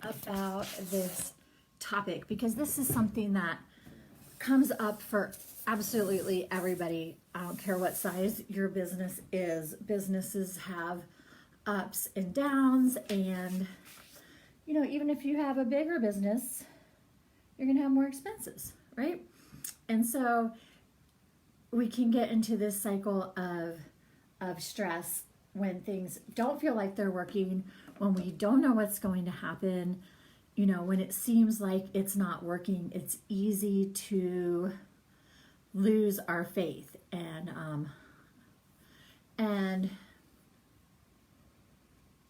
about this topic because this is something that comes up for absolutely everybody. I don't care what size your business is. Businesses have ups and downs, and even if you have a bigger business, you're going to have more expenses, right? And so we can get into this cycle of stress when things don't feel like they're working, when we don't know what's going to happen, when it seems like it's not working. It's easy to lose our faith, and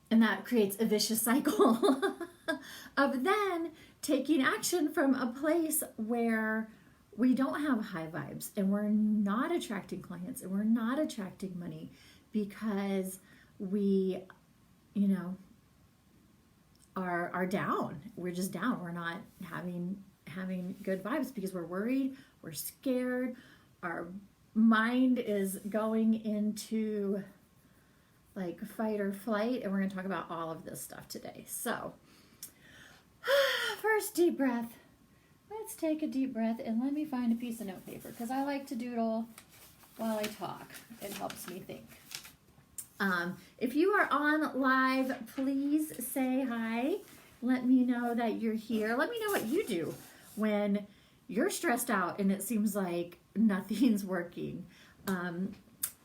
that creates a vicious cycle of then taking action from a place where we don't have high vibes, and we're not attracting clients, and we're not attracting money because we, are down. We're just down. We're not having good vibes because we're worried, we're scared, our mind is going into like fight or flight, and we're going to talk about all of this stuff today. So, first deep breath. Let's take a deep breath, and let me find a piece of notepaper because I like to doodle while I talk. It helps me think. If you are on live, please say hi. Let me know that you're here. Let me know what you do when you're stressed out and it seems like nothing's working. And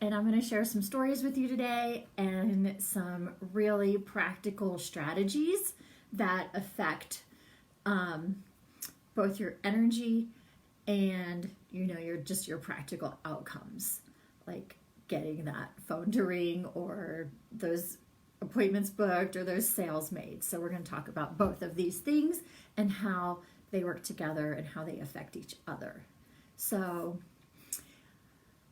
I'm going to share some stories with you today and some really practical strategies that affect both your energy and your practical outcomes, like getting that phone to ring or those appointments booked or those sales made. So we're going to talk about both of these things and how they work together and how they affect each other. So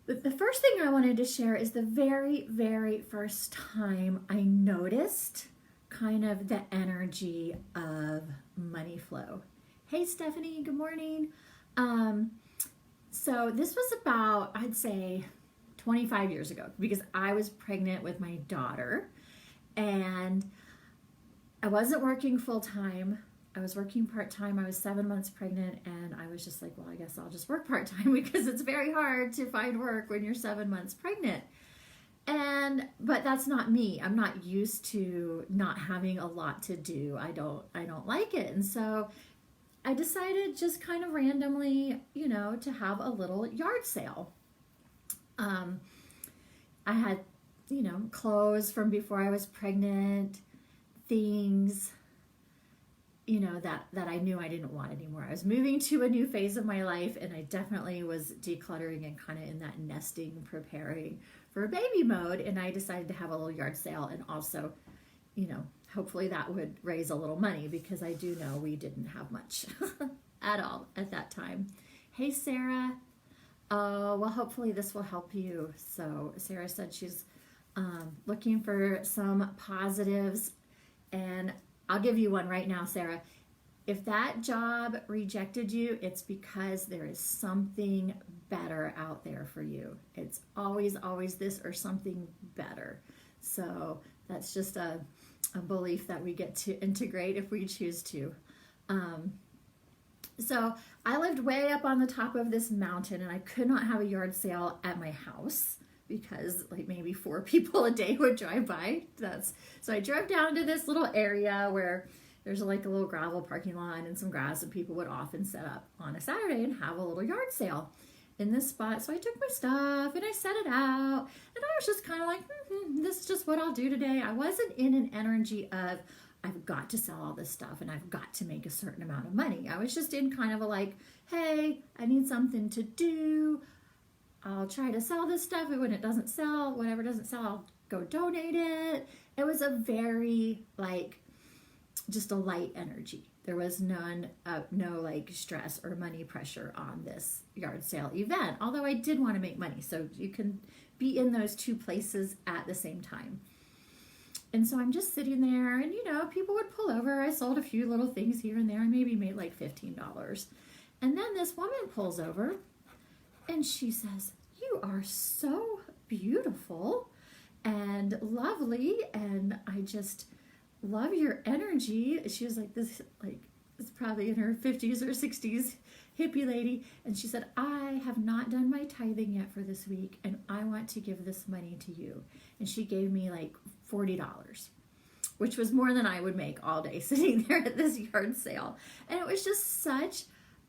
the first thing I wanted to share is the very, very first time I noticed kind of the energy of money flow. Hey, Stephanie, good morning. So this was about, I'd say, 25 years ago, because I was pregnant with my daughter and I wasn't working full-time. I was working part-time. I was 7 months pregnant, and I was just like, well, I guess I'll just work part-time because it's very hard to find work when you're 7 months pregnant. But that's not me. I'm not used to not having a lot to do. I don't like it. And so I decided just kind of randomly, to have a little yard sale. I had, clothes from before I was pregnant, things, that I knew I didn't want anymore. I was moving to a new phase of my life, and I definitely was decluttering and kind of in that nesting, preparing for baby mode. And I decided to have a little yard sale, and also, hopefully that would raise a little money, because I do know we didn't have much at all at that time. Hey, Sarah. Well, hopefully this will help you. So Sarah said she's looking for some positives, and I'll give you one right now, Sarah. If that job rejected you, it's because there is something better out there for you. It's always, always this or something better. So that's just a belief that we get to integrate if we choose to. So I lived way up on the top of this mountain, and I could not have a yard sale at my house because like maybe 4 people a day would drive by. So I drove down to this little area where there's like a little gravel parking lot and some grass, and people would often set up on a Saturday and have a little yard sale in this spot. So I took my stuff and I set it out, and I was just kind of like, this is just what I'll do today. I wasn't in an energy of, I've got to sell all this stuff and I've got to make a certain amount of money. I was just in kind of a like, hey, I need something to do. I'll try to sell this stuff, and when it doesn't sell, whatever doesn't sell, I'll go donate it. It was a very just a light energy. There was no like stress or money pressure on this yard sale event, although I did want to make money. So you can be in those two places at the same time. And so I'm just sitting there, and people would pull over. I sold a few little things here and there. I maybe made like $15. And then this woman pulls over, and she says, "You are so beautiful and lovely." And love your energy. She was like this, like, it's probably in her 50s or 60s hippie lady. And she said, I have not done my tithing yet for this week, and I want to give this money to you. And she gave me like $40, which was more than I would make all day sitting there at this yard sale. And it was just such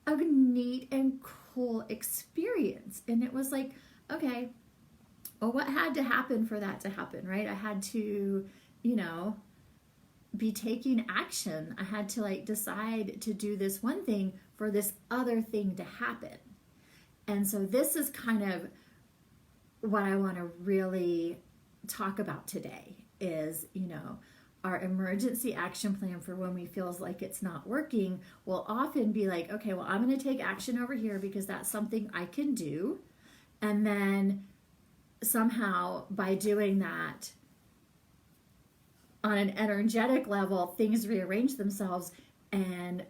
a neat and cool experience. And it was like, okay, well, what had to happen for that to happen, right? I had to, you know, be taking action. I had to like decide to do this one thing for this other thing to happen. And so this is kind of what I want to really talk about today is, you know, our emergency action plan for when we feels like it's not working will often be like, okay, well, I'm going to take action over here because that's something I can do. And then somehow by doing that on an energetic level, things rearrange themselves and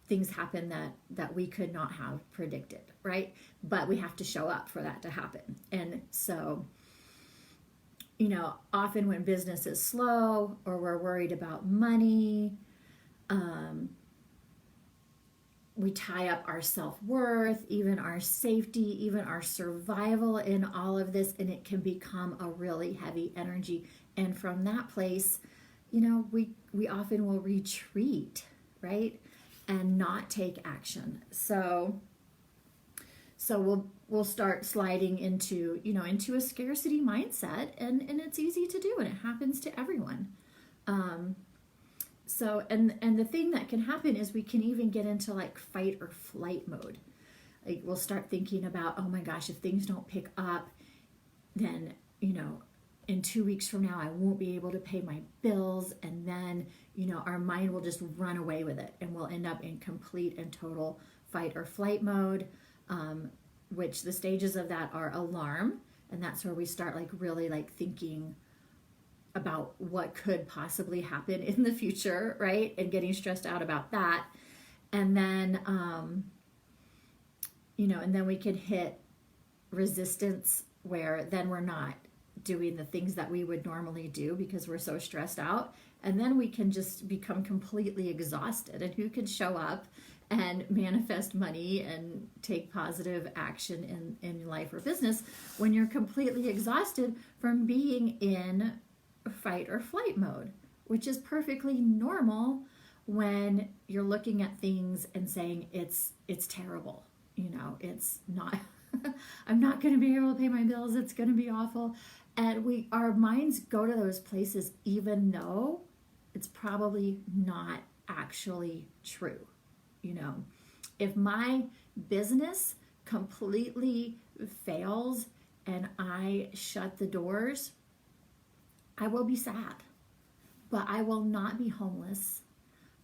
things happen that we could not have predicted, right? But we have to show up for that to happen. And so, you know, often when business is slow or we're worried about money, we tie up our self-worth, even our safety, even our survival in all of this, and it can become a really heavy energy. And from that place, you know, we often will retreat, right? And not take action. So we'll start sliding into, you know, into a scarcity mindset, and it's easy to do, and it happens to everyone. So the thing that can happen is we can even get into like fight or flight mode. Like we'll start thinking about, oh my gosh, if things don't pick up, then, you know, in 2 weeks from now, I won't be able to pay my bills. And then, you know, our mind will just run away with it, and we'll end up in complete and total fight or flight mode, which the stages of that are alarm. And that's where we start like really like thinking about what could possibly happen in the future, right? And getting stressed out about that. And then, you know, and then we can hit resistance, where then we're not doing the things that we would normally do because we're so stressed out. And then we can just become completely exhausted. And who can show up and manifest money and take positive action in life or business when you're completely exhausted from being in fight or flight mode, which is perfectly normal when you're looking at things and saying it's terrible, you know, it's not I'm not going to be able to pay my bills, it's going to be awful. And our minds go to those places even though it's probably not actually true. You know, if my business completely fails and I shut the doors, I will be sad, but I will not be homeless.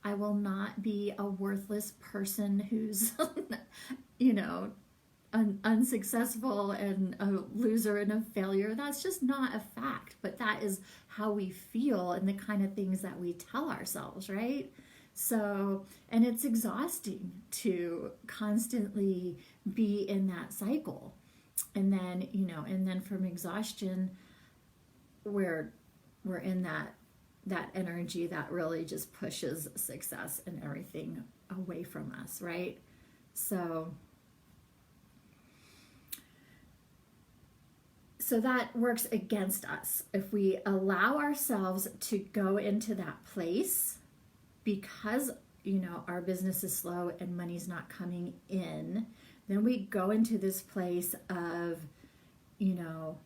I will not be a worthless person who's, you know, unsuccessful and a loser and a failure. That's just not a fact, but that is how we feel and the kind of things that we tell ourselves, right? So, and it's exhausting to constantly be in that cycle. And then, you know, and then from exhaustion, we're in that energy that really just pushes success and everything away from us, right? So that works against us. If we allow ourselves to go into that place because, you know, our business is slow and money's not coming in, then we go into this place of, you know,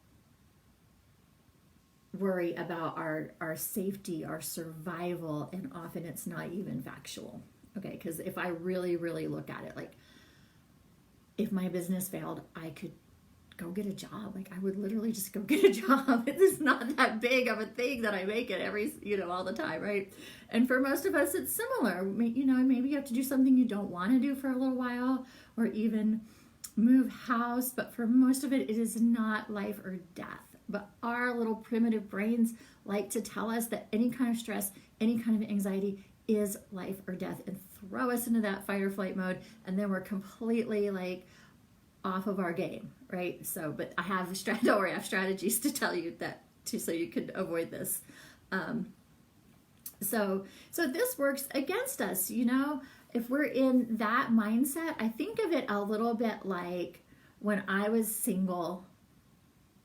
worry about our safety, our survival, and often it's not even factual. Okay, because if I really, really look at it, like if my business failed, I could go get a job. Like I would literally just go get a job. It is not that big of a thing that I make it every, you know, all the time, right? And for most of us, it's similar. You know, maybe you have to do something you don't want to do for a little while, or even move house. But for most of it, it is not life or death. But our little primitive brains like to tell us that any kind of stress, any kind of anxiety is life or death, and throw us into that fight or flight mode. And then we're completely like off of our game, right? So, but I have don't worry, I have strategies to tell you that so you could avoid this. So this works against us, if we're in that mindset. I think of it a little bit like when I was single,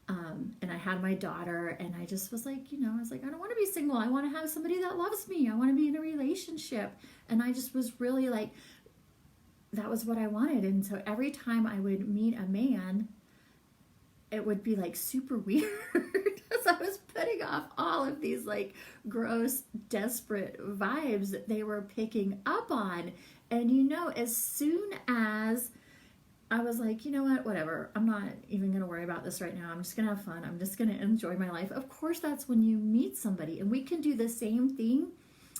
and I had my daughter, and I just was like, I was like, I don't want to be single. I want to have somebody that loves me. I want to be in a relationship. And I just was really like, that was what I wanted. And so every time I would meet a man, it would be like super weird because I was putting off all of these like gross, desperate vibes that they were picking up on. And as soon as I was like, you know what, whatever, I'm not even going to worry about this right now. I'm just going to have fun. I'm just going to enjoy my life. Of course, that's when you meet somebody. And we can do the same thing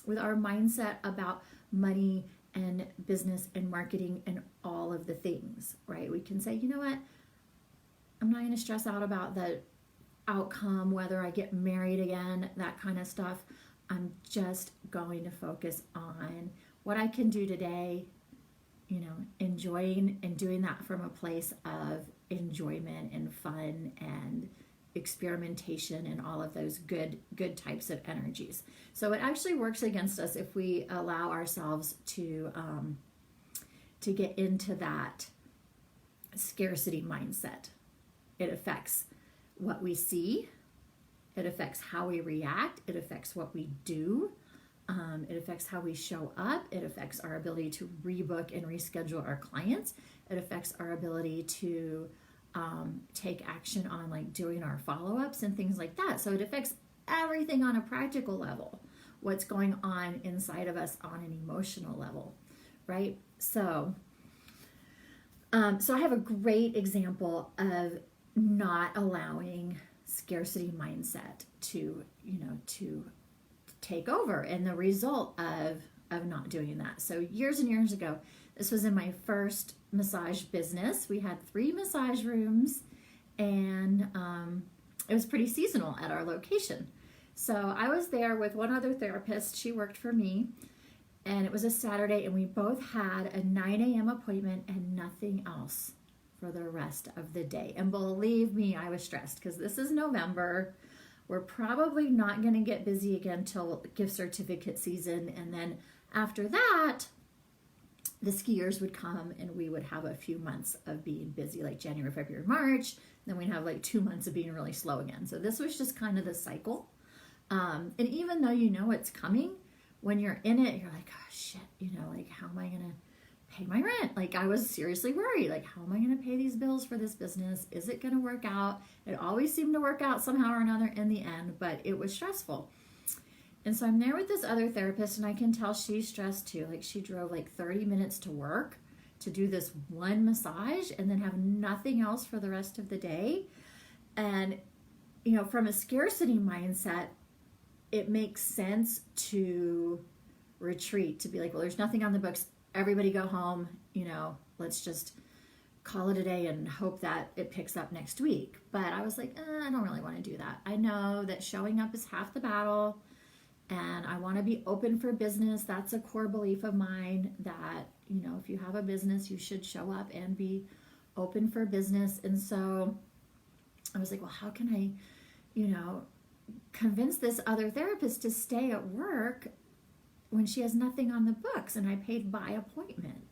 with our mindset about money and business and marketing and all of the things, right? We can say, you know what, I'm not going to stress out about the outcome, whether I get married again, that kind of stuff. I'm just going to focus on what I can do today, enjoying and doing that from a place of enjoyment and fun and experimentation and all of those good types of energies. So it actually works against us if we allow ourselves to get into that scarcity mindset. It affects what we see. It affects how we react. It affects what we do. It affects how we show up. It affects our ability to rebook and reschedule our clients. It affects our ability to take action on like doing our follow-ups and things like that. So it affects everything on a practical level, what's going on inside of us on an emotional level, right? So I have a great example of not allowing scarcity mindset to take over, and the result of not doing that. So years and years ago, this was in my first massage business. We had 3 massage rooms, and it was pretty seasonal at our location. So I was there with one other therapist. She worked for me, and it was a Saturday, and we both had a 9 a.m. appointment and nothing else for the rest of the day. And believe me, I was stressed because this is November. We're probably not going to get busy again till gift certificate season. And then after that, the skiers would come and we would have a few months of being busy, like January, February, March. Then we'd have like 2 months of being really slow again. So this was just kind of the cycle. And even though you know it's coming, when you're in it, you're like, oh shit, like how am I going to pay my rent? Like I was seriously worried, like how am I going to pay these bills for this business? Is it going to work out? It always seemed to work out somehow or another in the end, but it was stressful. And so I'm there with this other therapist, and I can tell she's stressed too. Like she drove like 30 minutes to work to do this one massage and then have nothing else for the rest of the day. And from a scarcity mindset, it makes sense to retreat, to be like, well, there's nothing on the books. Everybody go home, let's just call it a day and hope that it picks up next week. But I was like, I don't really want to do that. I know that showing up is half the battle, and I want to be open for business. That's a core belief of mine that, if you have a business, you should show up and be open for business. And so I was like, well, how can I, convince this other therapist to stay at work when she has nothing on the books, and I paid by appointment.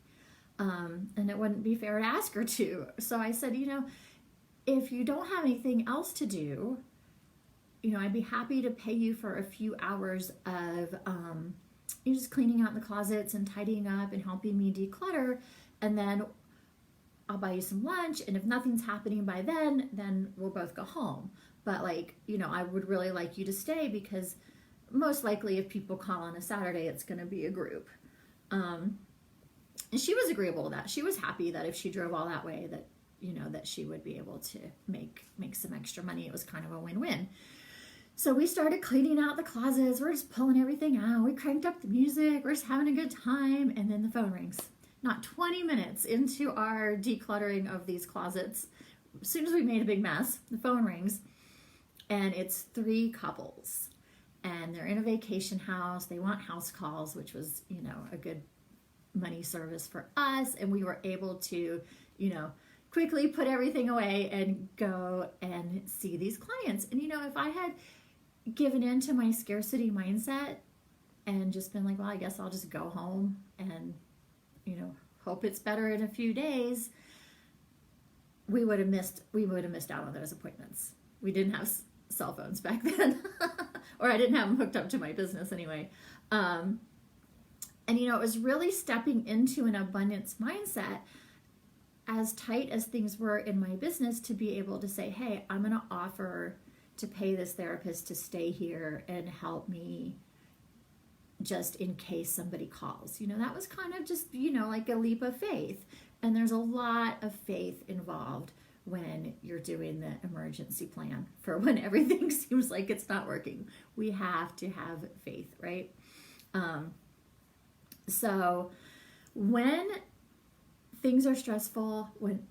And it wouldn't be fair to ask her to. So I said, if you don't have anything else to do, I'd be happy to pay you for a few hours of just cleaning out the closets and tidying up and helping me declutter. And then I'll buy you some lunch. And if nothing's happening by then we'll both go home. But I would really like you to stay, because most likely if people call on a Saturday, it's going to be a group. And she was agreeable to that. She was happy that if she drove all that way, that, that she would be able to make some extra money. It was kind of a win-win. So we started cleaning out the closets. We're just pulling everything out. We cranked up the music. We're just having a good time. And then the phone rings. Not 20 minutes into our decluttering of these closets, as soon as we made a big mess, the phone rings. And it's 3 couples. And they're in a vacation house. They want house calls, which was, a good money service for us. And we were able to, quickly put everything away and go and see these clients. And, if I had given in to my scarcity mindset, and just been like, well, I guess I'll just go home and, hope it's better in a few days, we would have missed out on those appointments. We didn't have cell phones back then, or I didn't have them hooked up to my business anyway. And it was really stepping into an abundance mindset, as tight as things were in my business, to be able to say, hey, I'm going to offer to pay this therapist to stay here and help me just in case somebody calls. That was kind of just, like a leap of faith. And there's a lot of faith involved when you're doing the emergency plan for when everything seems like it's not working. We have to have faith, right? So when things are stressful, when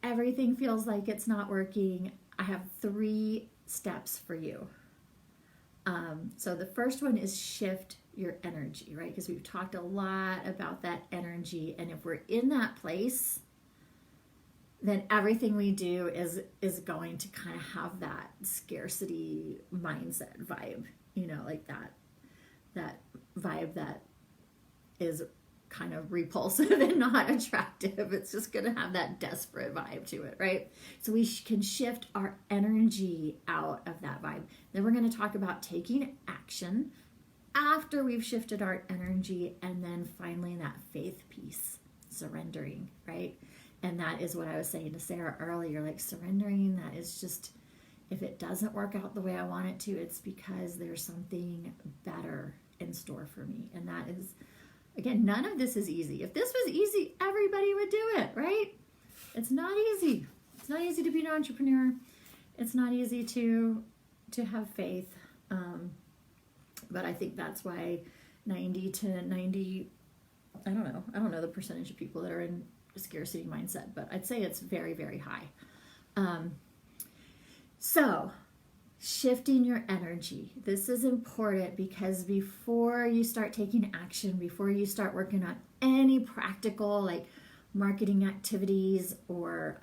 everything feels like it's not working, I have 3 steps for you. So the first one is shift your energy, right? Because we've talked a lot about that energy. And if we're in that place, then everything we do is going to kind of have that scarcity mindset vibe, like that vibe that is kind of repulsive and not attractive. It's just going to have that desperate vibe to it, right? So we can shift our energy out of that vibe. Then we're going to talk about taking action after we've shifted our energy, and then finally that faith piece, surrendering, right? And that is what I was saying to Sarah earlier, like surrendering, that is just, if it doesn't work out the way I want it to, it's because there's something better in store for me. And that is, again, none of this is easy. If this was easy, everybody would do it, right? It's not easy. It's not easy to be an entrepreneur. It's not easy to have faith. But I think that's why 90 to 90, I don't know the percentage of people that are in a scarcity mindset, but I'd say it's very, very high. So shifting your energy. This is important because before you start taking action, before you start working on any practical like marketing activities or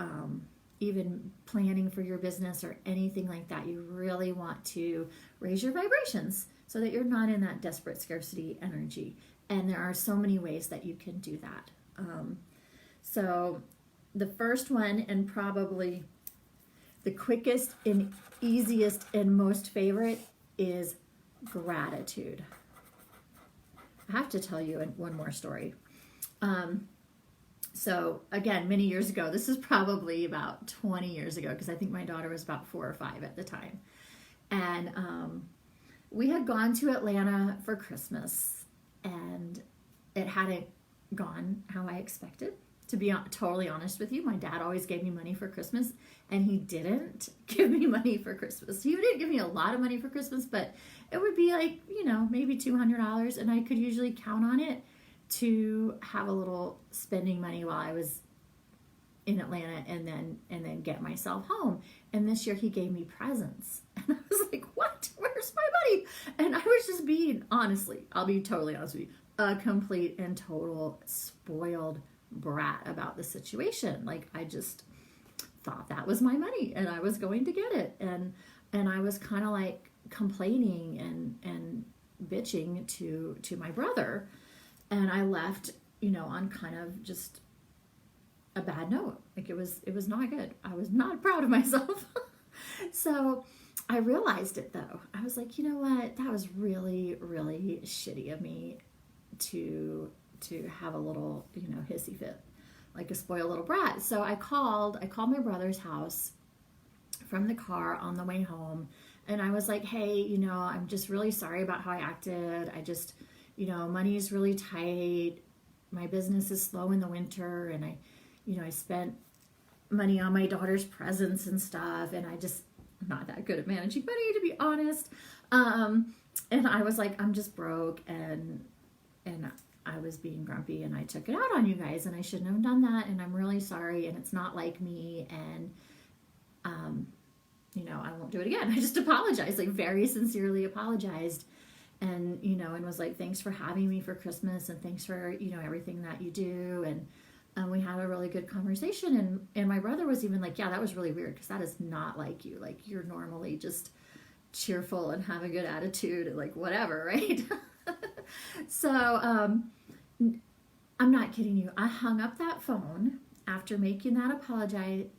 even planning for your business or anything like that, you really want to raise your vibrations so that you're not in that desperate scarcity energy. And there are so many ways that you can do that. So the first one, and probably the quickest and easiest and most favorite, is gratitude. I have to tell you one more story. So again, many years ago, this is probably about 20 years ago, because I think my daughter was about 4 or 5 at the time. And we had gone to Atlanta for Christmas, and it hadn't gone how I expected. To be totally honest with you, my dad always gave me money for Christmas, and he didn't give me money for Christmas. He didn't give me a lot of money for Christmas, but it would be like, maybe $200, and I could usually count on it to have a little spending money while I was in Atlanta and then get myself home. And this year he gave me presents. And I was like, what? Where's my money? And I was just being, honestly, I'll be totally honest with you, a complete and total spoiled brat about the situation. Like, I just thought that was my money and I was going to get it. And I was kind of like complaining and bitching to my brother. And I left, on kind of just a bad note. Like, it was not good. I was not proud of myself. So I realized it though. I was like, you know what? That was really, really shitty of me to have a little, hissy fit, like a spoiled little brat. So I called my brother's house from the car on the way home. And I was like, hey, I'm just really sorry about how I acted. I just, money is really tight. My business is slow in the winter. And I spent money on my daughter's presents and stuff. And I'm not that good at managing money, to be honest. And I was like, I'm just broke. And I was being grumpy and I took it out on you guys and I shouldn't have done that. And I'm really sorry. And it's not like me. And, I won't do it again. I just apologized, like very sincerely apologized. And, and was like, thanks for having me for Christmas and thanks for, everything that you do. And we had a really good conversation. And my brother was even like, yeah, that was really weird because that is not like you. Like, you're normally just cheerful and have a good attitude and like whatever, right? So I'm not kidding you. I hung up that phone after making that apology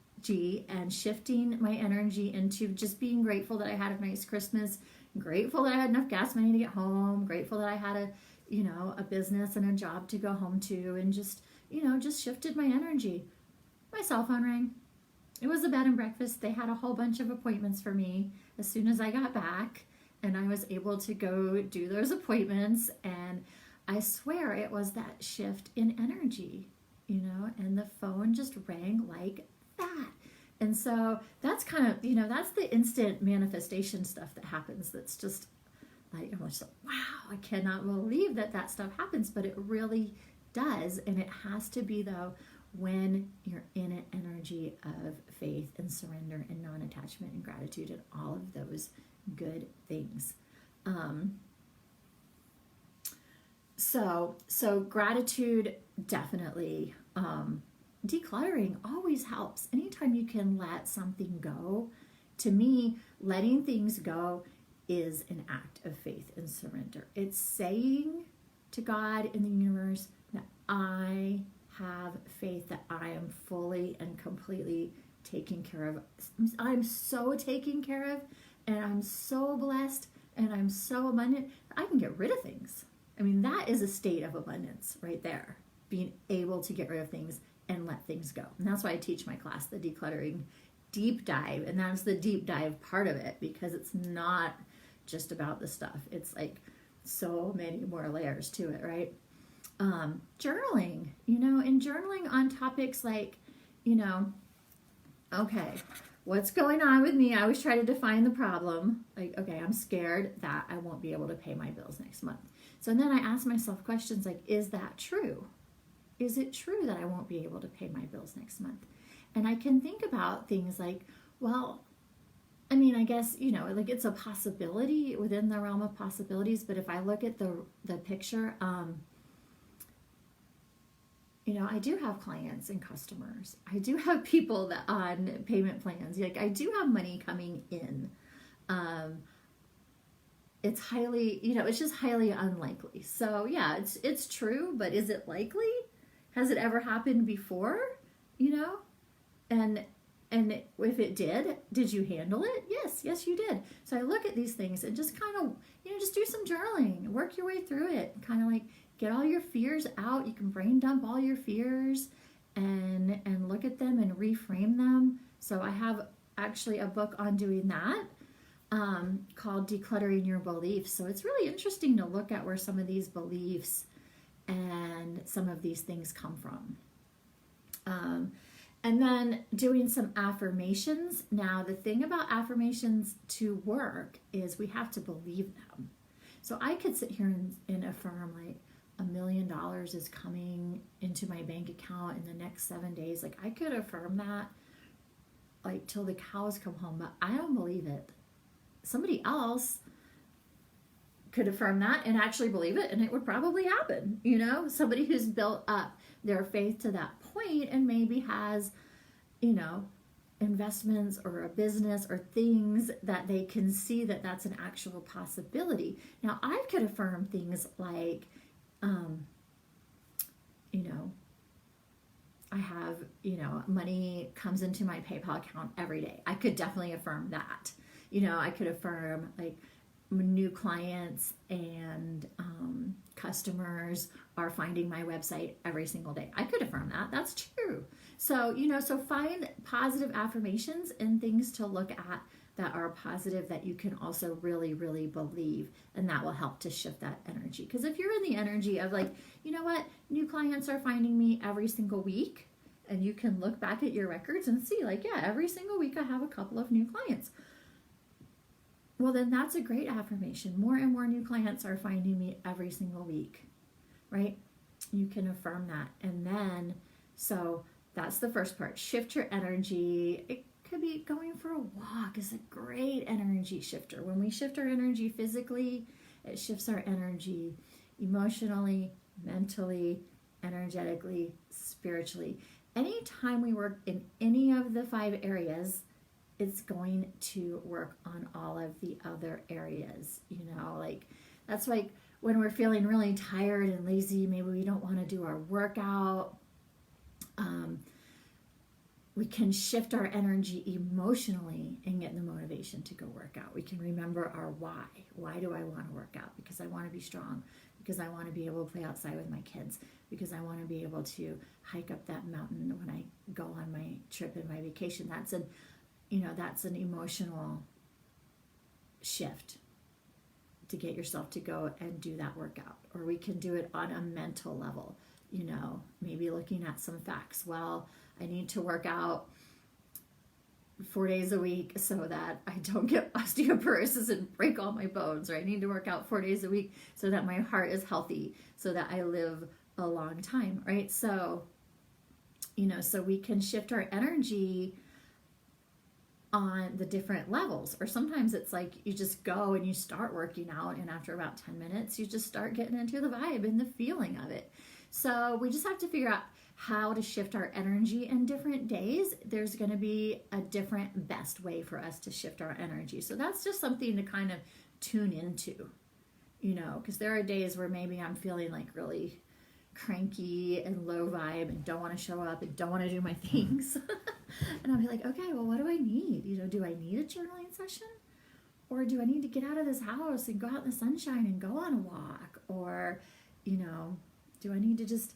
and shifting my energy into just being grateful that I had a nice Christmas, grateful that I had enough gas money to get home, grateful that I had a business and a job to go home to, and just shifted my energy. My cell phone rang. It was a bed and breakfast. They had a whole bunch of appointments for me as soon as I got back, and I was able to go do those appointments, and I swear it was that shift in energy, and the phone just rang like that. And so that's kind of, that's the instant manifestation stuff that happens. That's just like, I'm just like, wow, I cannot believe that stuff happens, but it really does. And it has to be, though, when you're in an energy of faith and surrender and non-attachment and gratitude and all of those good things. So gratitude definitely, decluttering always helps. Anytime you can let something go, to me, letting things go is an act of faith and surrender. It's saying to God in the universe that I have faith that I am fully and completely taken care of. I'm so taken care of, and I'm so blessed, and I'm so abundant. I can get rid of things. I mean, that is a state of abundance right there, being able to get rid of things and let things go. And that's why I teach my class, the decluttering deep dive. And that's the deep dive part of it, because it's not just about the stuff. It's like so many more layers to it, right? Journaling, and journaling on topics like, okay, what's going on with me? I always try to define the problem. Like, okay, I'm scared that I won't be able to pay my bills next month. So then I ask myself questions like, is that true? Is it true that I won't be able to pay my bills next month? And I can think about things like, well, I mean, I guess, like it's a possibility within the realm of possibilities. But if I look at the picture, I do have clients and customers. I do have people that on payment plans. Like, I do have money coming in. It's highly, it's just highly unlikely. So yeah, it's true, but is it likely? Has it ever happened before? And if it did you handle it? Yes, you did. So I look at these things and just kind of, just do some journaling, work your way through it, kind of like get all your fears out. You can brain dump all your fears and look at them and reframe them. So I have actually a book on doing that, called Decluttering Your Beliefs. So it's really interesting to look at where some of these beliefs and some of these things come from. And then doing some affirmations. Now, the thing about affirmations to work is we have to believe them. So I could sit here and affirm like $1 million is coming into my bank account in the next 7 days. Like, I could affirm that like till the cows come home, but I don't believe it. Somebody else could affirm that and actually believe it, and it would probably happen. Somebody who's built up their faith to that point and maybe has, investments or a business or things that they can see that that's an actual possibility. Now, I could affirm things like, I have, money comes into my PayPal account every day. I could definitely affirm that. I could affirm like new clients and customers are finding my website every single day. I could affirm that. That's true. So, so find positive affirmations and things to look at that are positive that you can also really, really believe, and that will help to shift that energy. Because if you're in the energy of like, new clients are finding me every single week, and you can look back at your records and see like, yeah, every single week I have a couple of new clients. Well, then that's a great affirmation. More and more new clients are finding me every single week, right? You can affirm that. And then, so that's the first part. Shift your energy. It could be going for a walk is a great energy shifter. When we shift our energy physically, it shifts our energy emotionally, mentally, energetically, spiritually. Anytime we work in any of the 5 areas, it's going to work on all of the other areas. Like, that's like when we're feeling really tired and lazy, maybe we don't want to do our workout. We can shift our energy emotionally and get the motivation to go work out. We can remember our why. Why do I want to work out? Because I want to be strong. Because I want to be able to play outside with my kids. Because I want to be able to hike up that mountain when I go on my trip and my vacation. That's an emotional shift to get yourself to go and do that workout. Or we can do it on a mental level, maybe looking at some facts. Well, I need to work out 4 days a week so that I don't get osteoporosis and break all my bones, or I need to work out 4 days a week so that my heart is healthy, so that I live a long time, right? So, so we can shift our energy on the different levels. Or sometimes it's like you just go and you start working out, and after about 10 minutes, you just start getting into the vibe and the feeling of it. So we just have to figure out how to shift our energy in different days. There's going to be a different best way for us to shift our energy. So that's just something to kind of tune into, because there are days where maybe I'm feeling like really cranky and low vibe and don't want to show up and don't want to do my things. And I'll be like, okay, well, what do I need? Do I need a journaling session? Or do I need to get out of this house and go out in the sunshine and go on a walk? Or, do I need to just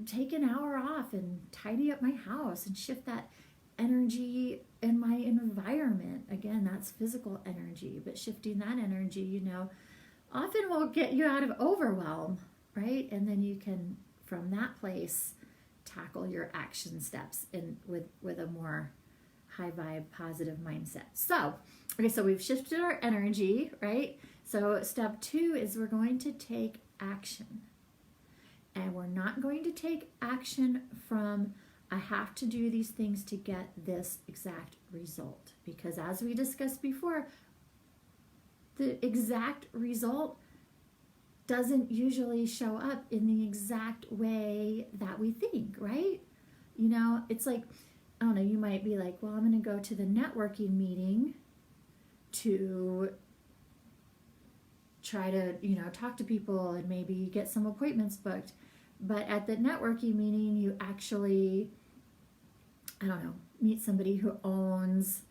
take an hour off and tidy up my house and shift that energy in my environment? Again, that's physical energy, but shifting that energy, often will get you out of overwhelm, right? And then you can, from that place, tackle your action steps with a more high vibe, positive mindset. So we've shifted our energy, right? So step 2 is we're going to take action. And we're not going to take action from, I have to do these things to get this exact result. Because as we discussed before, the exact result doesn't usually show up in the exact way that we think, right? It's like, I don't know, you might be like, well, I'm going to go to the networking meeting to try to, talk to people and maybe get some appointments booked. But at the networking meeting, you actually, I don't know, meet somebody who owns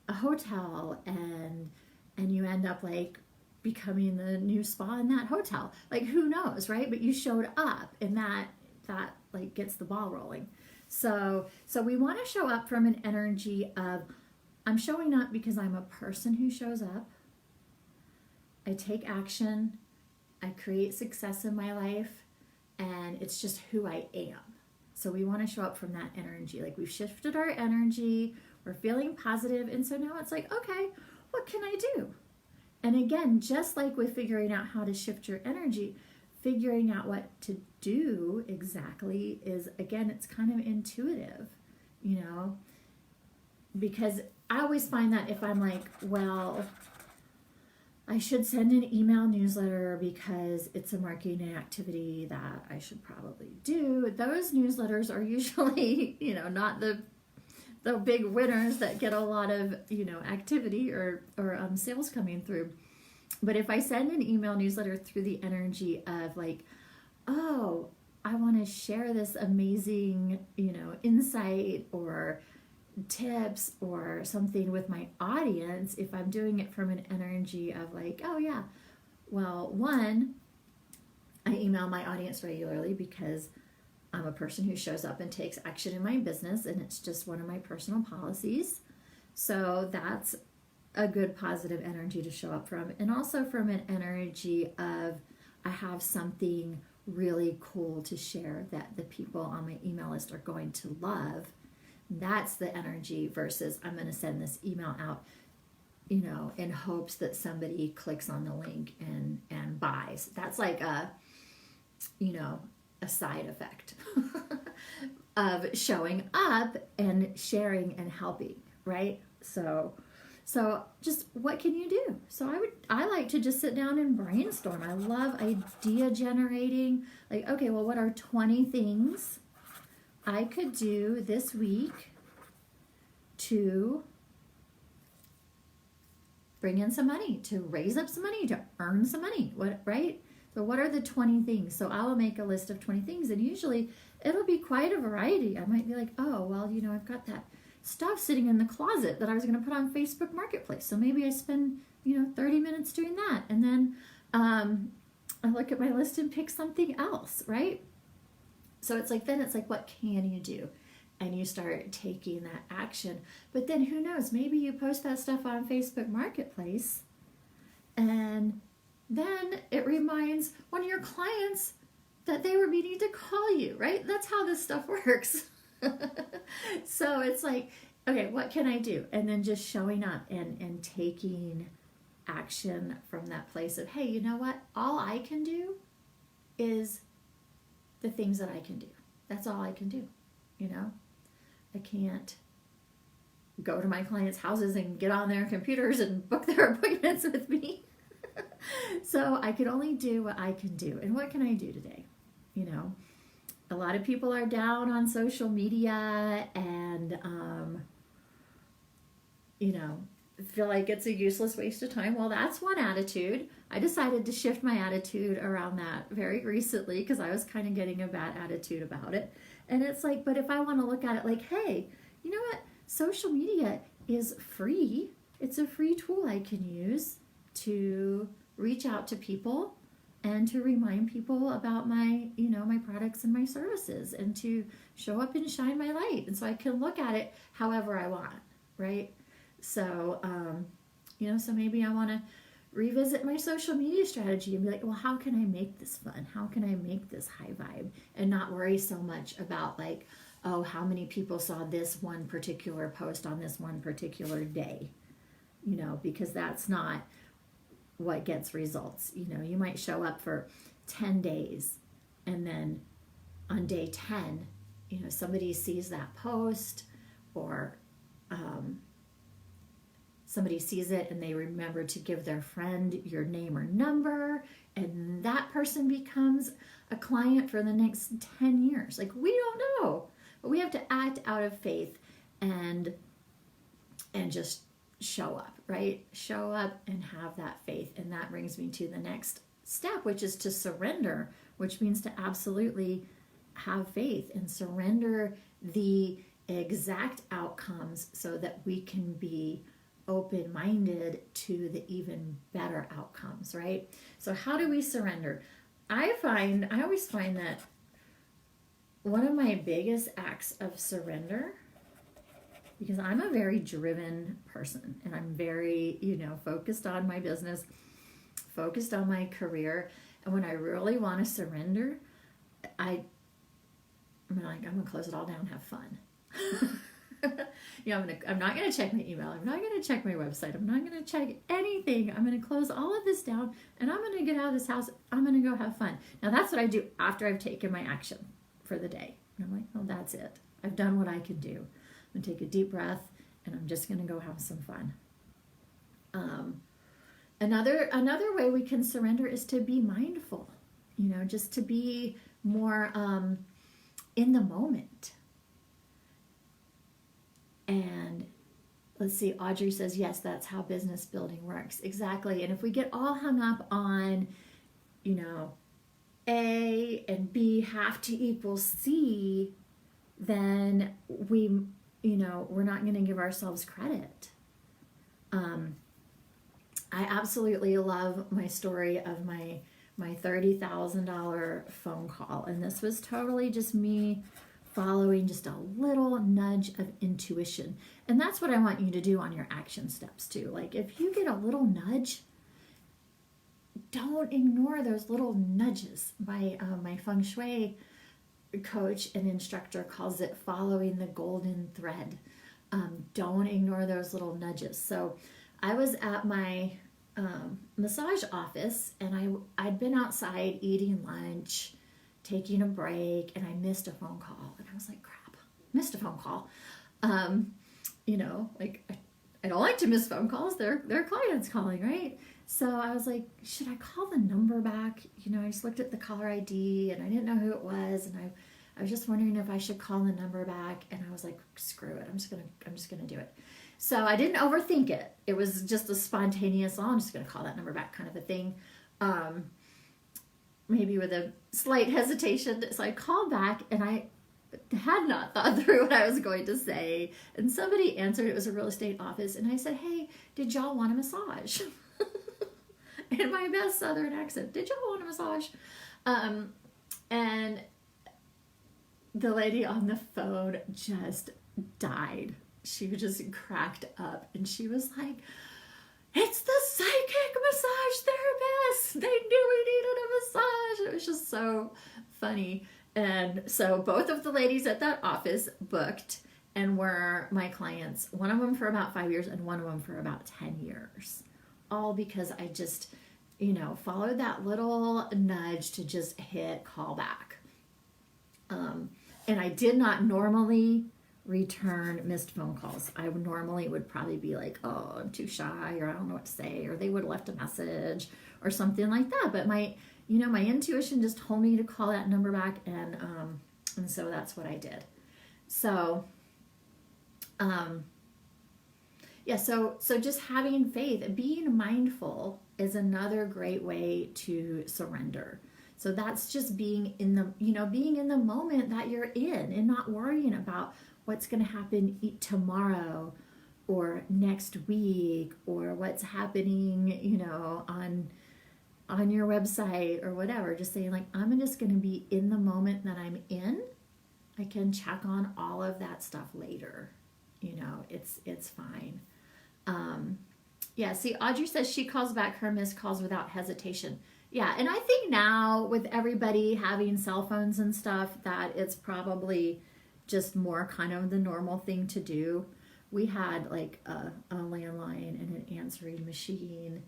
a hotel, and you end up like becoming the new spa in that hotel. Like, who knows, right? But you showed up, and that like gets the ball rolling. So we want to show up from an energy of, I'm showing up because I'm a person who shows up. I take action. I create success in my life. And it's just who I am. So we want to show up from that energy. Like, we've shifted our energy. We're feeling positive. And so now it's like, okay, what can I do? And again, just like with figuring out how to shift your energy, figuring out what to do exactly is, again, it's kind of intuitive, because I always find that if I'm like, well, I should send an email newsletter because it's a marketing activity that I should probably do. Those newsletters are usually, not the big winners that get a lot of, activity or sales coming through. But if I send an email newsletter through the energy of like, oh, I want to share this amazing, insight or tips or something with my audience, if I'm doing it from an energy of like, oh yeah, well, one, I email my audience regularly because I'm a person who shows up and takes action in my business, and it's just one of my personal policies. So that's a good positive energy to show up from. And also from an energy of, I have something really cool to share that the people on my email list are going to love. That's the energy versus I'm going to send this email out, in hopes that somebody clicks on the link and buys. That's like a side effect of showing up and sharing and helping, right? So just what can you do? So I like to just sit down and brainstorm. I love idea generating. Like, okay, well, what are 20 things I could do this week to bring in some money, to raise up some money, to earn some money. What, right? So what are the 20 things? So I will make a list of 20 things, and usually it'll be quite a variety. I might be like, oh, well, I've got that stuff sitting in the closet that I was going to put on Facebook Marketplace. So maybe I spend, 30 minutes doing that. And then I look at my list and pick something else, right? So then it's like, what can you do? And you start taking that action. But then who knows, maybe you post that stuff on Facebook Marketplace, and then it reminds one of your clients that they were meaning to call you, right? That's how this stuff works. So it's like, okay, what can I do? And then just showing up and taking action from that place of, hey, you know what? All I can do is the things that I can do. That's all I can do, I can't go to my clients' houses and get on their computers and book their appointments with me. So I can only do what I can do. And what can I do today? A lot of people are down on social media and, feel like it's a useless waste of time. Well, that's one attitude. I decided to shift my attitude around that very recently because I was kind of getting a bad attitude about it. And it's like, but if I want to look at it like, hey, you know what? Social media is free. It's a free tool I can use to reach out to people and to remind people about my, my products and my services, and to show up and shine my light. And so I can look at it however I want, right? So, so maybe I want to revisit my social media strategy and be like, well, how can I make this fun? How can I make this high vibe? And not worry so much about like, oh, how many people saw this one particular post on this one particular day, because that's not what gets results. You might show up for 10 days, and then on day 10, somebody sees that post, or somebody sees it and they remember to give their friend your name or number, and that person becomes a client for the next 10 years. Like, we don't know, but we have to act out of faith and just show up, right? Show up and have that faith. And that brings me to the next step, which is to surrender, which means to absolutely have faith and surrender the exact outcomes so that we can be open-minded to the even better outcomes, right? So how do we surrender? I always find that one of my biggest acts of surrender, because I'm a very driven person and I'm very, focused on my business, focused on my career. And when I really want to surrender, I'm going to close it all down, have fun. I'm not going to check my email. I'm not going to check my website. I'm not going to check anything. I'm going to close all of this down, and I'm going to get out of this house. I'm going to go have fun. Now, that's what I do after I've taken my action for the day. And I'm like, well, that's it. I've done what I can do. I'm going to take a deep breath, and I'm just going to go have some fun. Another way we can surrender is to be mindful, just to be more in the moment. And let's see, Audrey says, yes, that's how business building works. Exactly. And if we get all hung up on, A and B have to equal C, then we're not going to give ourselves credit. I absolutely love my story of my $30,000 phone call. And this was totally just me following just a little nudge of intuition. And that's what I want you to do on your action steps too. Like, if you get a little nudge, don't ignore those little nudges. My feng shui coach and instructor calls it following the golden thread. Don't ignore those little nudges. So I was at my massage office, and I'd been outside eating lunch, taking a break, and I missed a phone call. And I was like, crap, missed a phone call. I don't like to miss phone calls. They're clients calling, right? So I was like, should I call the number back? I just looked at the caller ID and I didn't know who it was. And I was just wondering if I should call the number back. And I was like, screw it. I'm just gonna do it. So I didn't overthink it. It was just a spontaneous, oh, I'm just going to call that number back kind of a thing. Maybe with a slight hesitation. So I called back, and I had not thought through what I was going to say. And somebody answered. It was a real estate office. And I said, hey, did y'all want a massage? In my best Southern accent, did y'all want a massage? And the lady on the phone just died. She just cracked up, and she was like, it's the psychic massage therapist. They knew we needed a massage. It was just so funny. And so both of the ladies at that office booked and were my clients, one of them for about 5 years and one of them for about 10 years. All because I just, followed that little nudge to just hit call back. And I did not normally return missed phone calls. I normally would probably be like, oh, I'm too shy, or I don't know what to say, or they would have left a message or something like that. But my intuition just told me to call that number back, and so that's what I did. So, so just having faith, being mindful is another great way to surrender. So that's just being in the moment that you're in, and not worrying about what's going to happen tomorrow or next week, or what's happening, on your website or whatever. Just saying, like, I'm just going to be in the moment that I'm in. I can check on all of that stuff later. It's fine. See, Audrey says she calls back her missed calls without hesitation. Yeah, and I think now with everybody having cell phones and stuff, that it's probably just more kind of the normal thing to do. We had like a landline and an answering machine,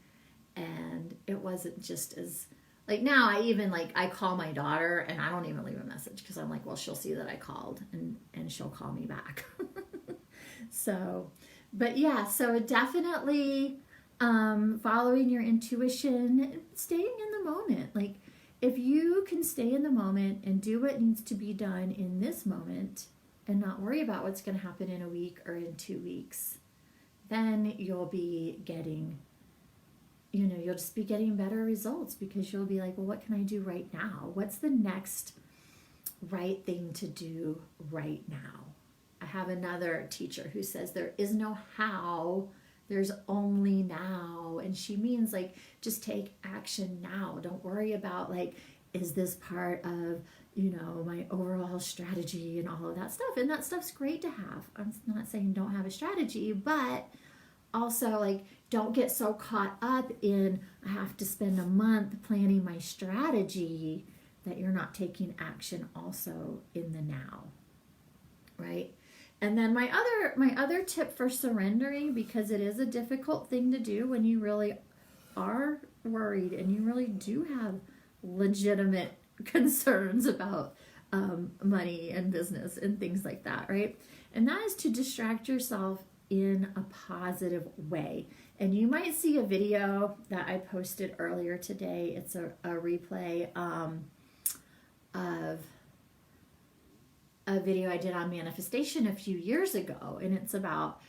and it wasn't just as, like, now I call my daughter and I don't even leave a message, because I'm like, well, she'll see that I called and she'll call me back. So, but yeah, so definitely following your intuition, staying in the moment. Like, if you can stay in the moment and do what needs to be done in this moment and not worry about what's going to happen in a week or in 2 weeks, then you'll be getting, you'll just be getting better results, because you'll be like, well, what can I do right now? What's the next right thing to do right now? I have another teacher who says there is no how, there's only now. And she means, like, just take action now. Don't worry about, like, is this part of, my overall strategy and all of that stuff. And that stuff's great to have. I'm not saying don't have a strategy, but also, like, don't get so caught up in, I have to spend a month planning my strategy, that you're not taking action also in the now, right? And then my other tip for surrendering, because it is a difficult thing to do when you really are worried and you really do have legitimate concerns about money and business and things like that, right? And that is to distract yourself in a positive way. And you might see a video that I posted earlier today. It's a replay of a video I did on manifestation a few years ago, and it's about,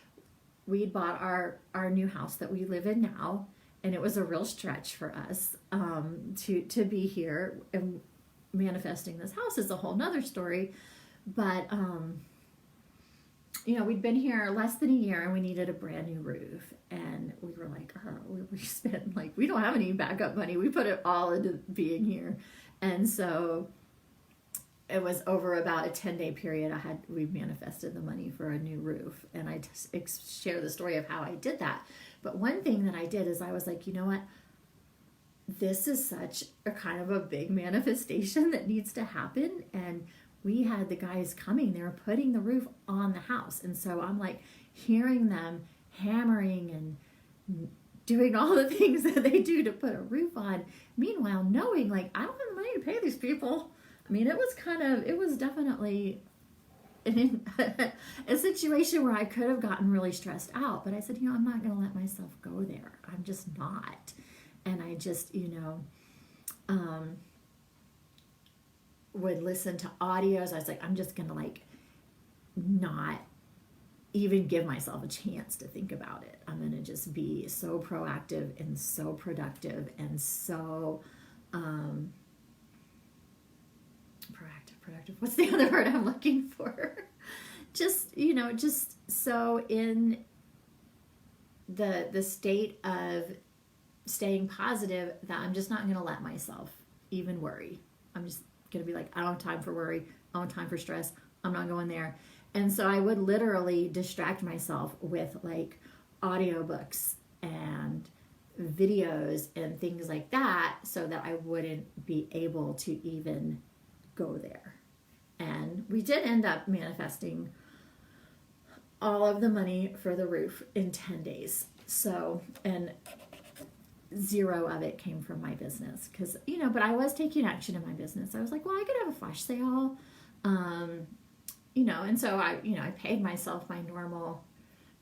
we bought our new house that we live in now, and it was a real stretch for us to be here, and manifesting this house is a whole nother story. But we'd been here less than a year, and we needed a brand new roof, and we were like, we spent, like, we don't have any backup money, we put it all into being here. And so it was over about a 10-day period. we manifested the money for a new roof, and I just share the story of how I did that. But one thing that I did is I was like, you know what? This is such a kind of a big manifestation that needs to happen. And we had the guys coming, they were putting the roof on the house. And so I'm like hearing them hammering and doing all the things that they do to put a roof on. Meanwhile, knowing, like, I don't have the money to pay these people. I mean, it was definitely a situation where I could have gotten really stressed out, but I said, I'm not going to let myself go there. I'm just not. And I just, would listen to audios. I was like, I'm just going to, like, not even give myself a chance to think about it. I'm going to just be so proactive and so productive and so productive. What's the other word I'm looking for? Just, just so in the state of staying positive that I'm just not going to let myself even worry. I'm just going to be like, I don't have time for worry. I don't have time for stress. I'm not going there. And so I would literally distract myself with like audiobooks and videos and things like that so that I wouldn't be able to even go there. And we did end up manifesting all of the money for the roof in 10 days. So, and 0 of it came from my business because, but I was taking action in my business. I was like, well, I could have a flash sale. And so I paid myself my normal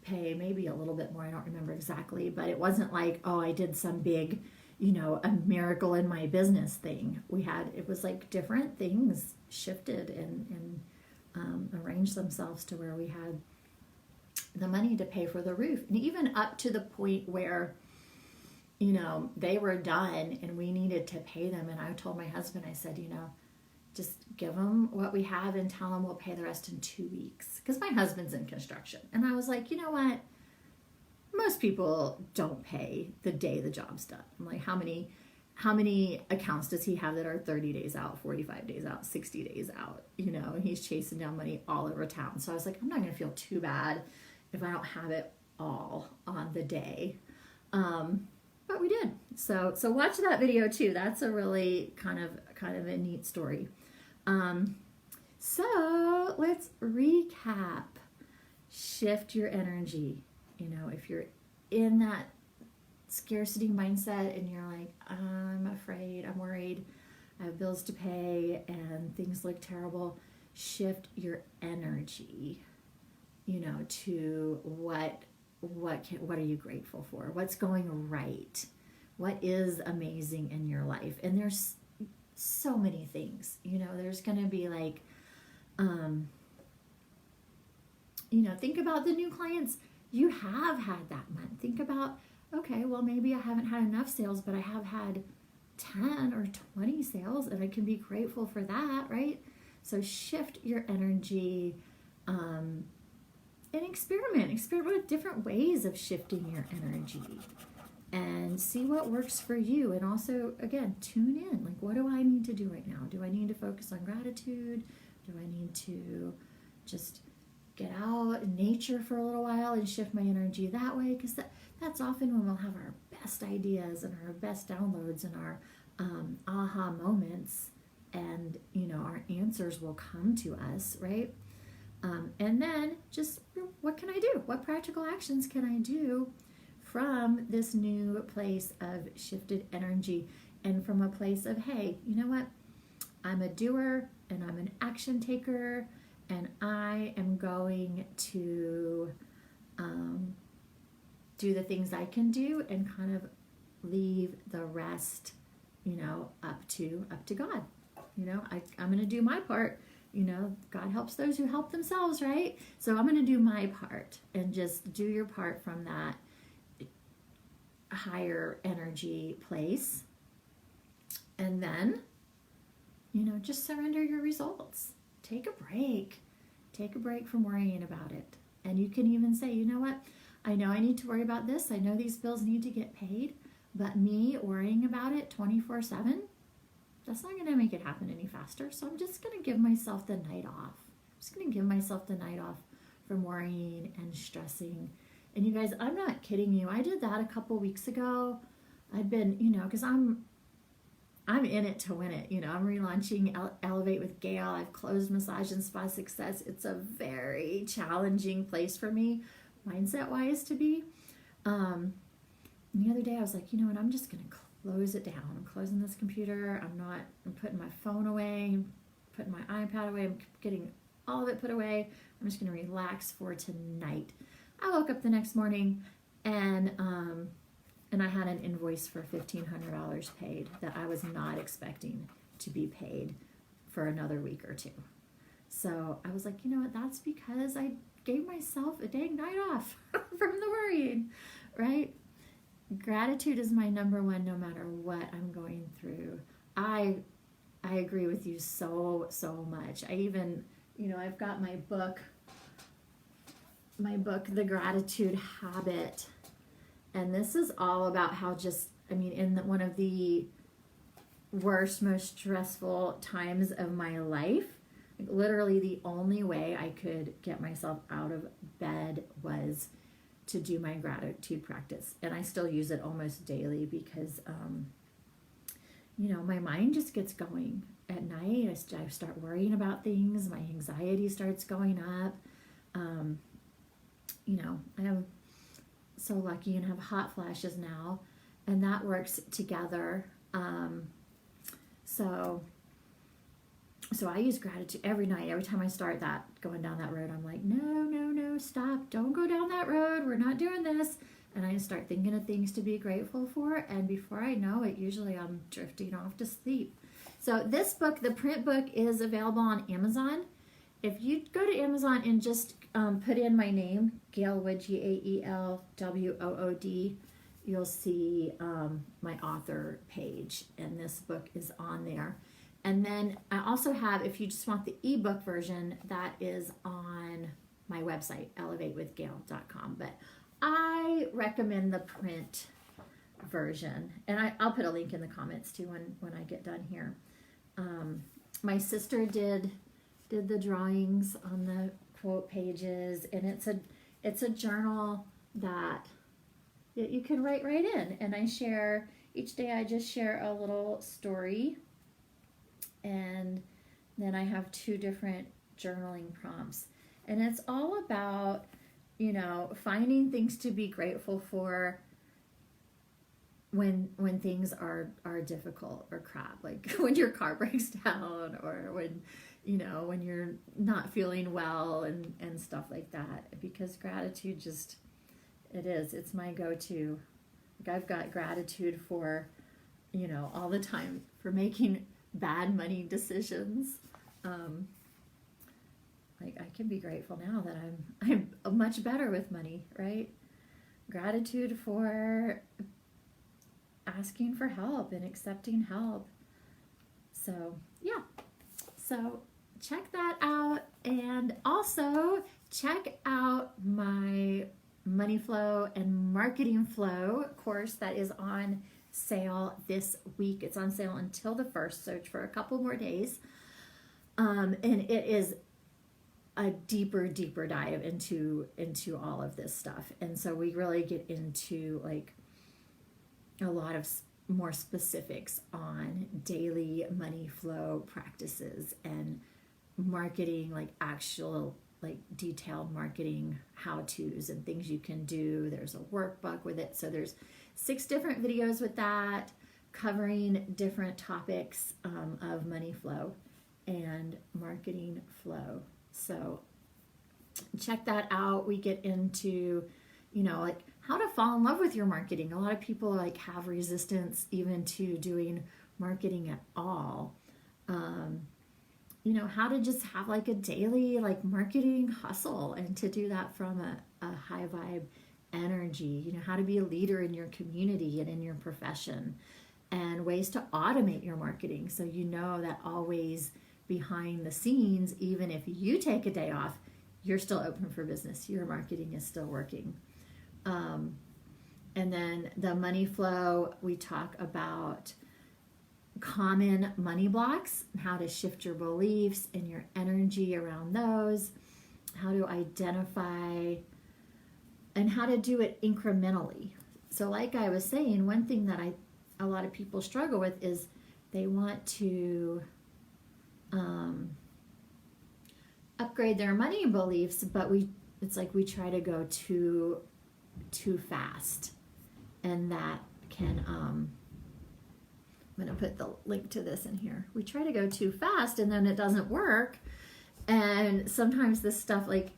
pay, maybe a little bit more. I don't remember exactly, but it wasn't like, oh, I did some big, a miracle in my business thing. It was like different things shifted and arranged themselves to where we had the money to pay for the roof. And even up to the point where, they were done and we needed to pay them. And I told my husband, I said, just give them what we have and tell them we'll pay the rest in 2 weeks. Because my husband's in construction. And I was like, you know what? Most people don't pay the day the job's done. I'm like, how many accounts does he have that are 30 days out, 45 days out, 60 days out? And he's chasing down money all over town. So I was like, I'm not going to feel too bad if I don't have it all on the day. But we did. So watch that video too. That's a really kind of a neat story. So let's recap. Shift your energy. If you're in that scarcity mindset and you're like, I'm afraid, I'm worried, I have bills to pay and things look terrible, shift your energy, to what are you grateful for? What's going right? What is amazing in your life? And there's so many things, there's going to be like, think about the new clients you have had that month. Think about, okay, well, maybe I haven't had enough sales, but I have had 10 or 20 sales and I can be grateful for that, right? So shift your energy, and experiment with different ways of shifting your energy and see what works for you. And also, again, tune in. Like, what do I need to do right now? Do I need to focus on gratitude? Do I need to just get out in nature for a little while and shift my energy that way? Because that's often when we'll have our best ideas and our best downloads and our aha moments, and our answers will come to us, right? And then just, what can I do? What practical actions can I do from this new place of shifted energy and from a place of, hey, you know what? I'm a doer and I'm an action taker and I am going to do the things I can do and kind of leave the rest, up to God. I'm going to do my part. God helps those who help themselves, right? So I'm going to do my part and just do your part from that higher energy place. And then, just surrender your results. Take a break. Take a break from worrying about it. And you can even say, you know what? I know I need to worry about this. I know these bills need to get paid, but me worrying about it 24/7, that's not going to make it happen any faster. So I'm just going to give myself the night off. I'm just going to give myself the night off from worrying and stressing. And you guys, I'm not kidding you. I did that a couple weeks ago. I've been, because I'm in it to win it. I'm relaunching Elevate with Gael. I've closed Massage and Spa Success. It's a very challenging place for me, mindset-wise, to be. And the other day I was like, and I'm just going to close it down. I'm closing this computer. I'm putting my phone away, I'm putting my iPad away. I'm getting all of it put away. I'm just going to relax for tonight. I woke up the next morning and I had an invoice for $1,500 paid that I was not expecting to be paid for another week or two. So I was like, you know what? That's because I gave myself a dang night off from the worrying, right? Gratitude is my number one no matter what I'm going through. I agree with you so much. I even, I've got my book, The Gratitude Habit, and this is all about how in one of the worst, most stressful times of my life, like literally the only way I could get myself out of bed was to do my gratitude practice. And I still use it almost daily because, my mind just gets going at night. I start worrying about things. My anxiety starts going up. I am so lucky and have hot flashes now, and that works together. So I use gratitude every night. Every time I start going down that road, I'm like, no, stop. Don't go down that road. We're not doing this. And I start thinking of things to be grateful for. And before I know it, usually I'm drifting off to sleep. So this book, the print book, is available on Amazon. If you go to Amazon and just put in my name, Gael Wood, GaelWood, you'll see my author page. And this book is on there. And then I also have, if you just want the ebook version, that is on my website, elevatewithgail.com. But I recommend the print version. And I'll put a link in the comments too when I get done here. My sister did the drawings on the quote pages, and it's a journal that you can write right in. And each day I just share a little story. And then I have 2 different journaling prompts. And it's all about, finding things to be grateful for when things are difficult or crap. Like when your car breaks down, or when you're not feeling well and stuff like that. Because gratitude it's my go-to. Like I've got gratitude for, all the time for making bad money decisions. Like I can be grateful now that I'm much better with money, right? Gratitude for asking for help and accepting help. So yeah, so check that out, and also check out my Money Flow and Marketing Flow course that is on sale this week. It's on sale until the 1st, so for a couple more days. And it is a deeper dive into all of this stuff. And so we really get into like a lot of more specifics on daily money flow practices and marketing, like actual like detailed marketing how-tos and things you can do. There's a workbook with it. So there's 6 different videos with that covering different topics of money flow and marketing flow. So check that out. We get into, like how to fall in love with your marketing. A lot of people like have resistance even to doing marketing at all. How to just have like a daily like marketing hustle and to do that from a high vibe energy, how to be a leader in your community and in your profession, and ways to automate your marketing. So that always behind the scenes, even if you take a day off, you're still open for business. Your marketing is still working. And then the money flow, we talk about common money blocks, how to shift your beliefs and your energy around those, how to identify, and how to do it incrementally. So like I was saying, one thing that a lot of people struggle with is they want to upgrade their money beliefs, but it's like we try to go too fast, and that can I'm going to put the link to this in here. We try to go too fast and then it doesn't work. And sometimes this stuff, like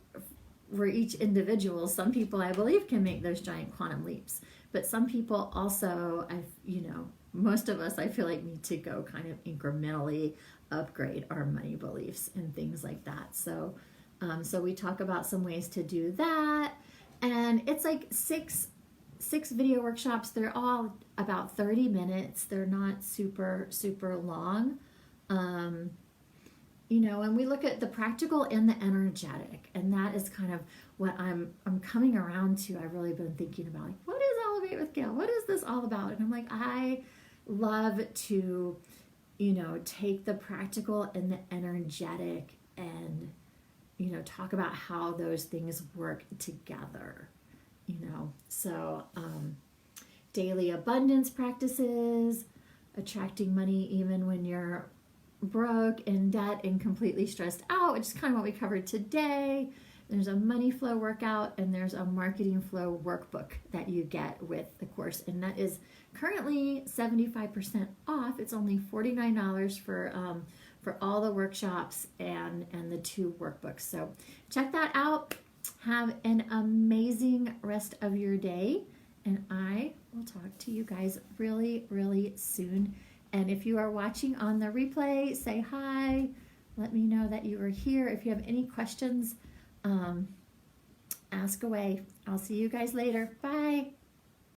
for each individual, some people I believe can make those giant quantum leaps. But some people also, most of us I feel like need to go kind of incrementally upgrade our money beliefs and things like that. So So we talk about some ways to do that. And it's like six video workshops. They're all about 30 minutes. They're not super, super long. You know, and we look at the practical and the energetic, and that is kind of what I'm coming around to. I've really been thinking about, like, what is Elevate with Gail? What is this all about? And I'm like, I love to, you know, take the practical and the energetic and, you know, talk about how those things work together, you know. So daily abundance practices, attracting money even when you're broke, in debt, and completely stressed out, which is kind of what we covered today. There's a money flow workout, and there's a marketing flow workbook that you get with the course, and that is currently 75% off. It's only $49 for all the workshops and the 2 workbooks. So check that out. Have an amazing rest of your day, and I will talk to you guys really, really soon. And if you are watching on the replay, say hi. Let me know that you are here. If you have any questions, ask away. I'll see you guys later. Bye.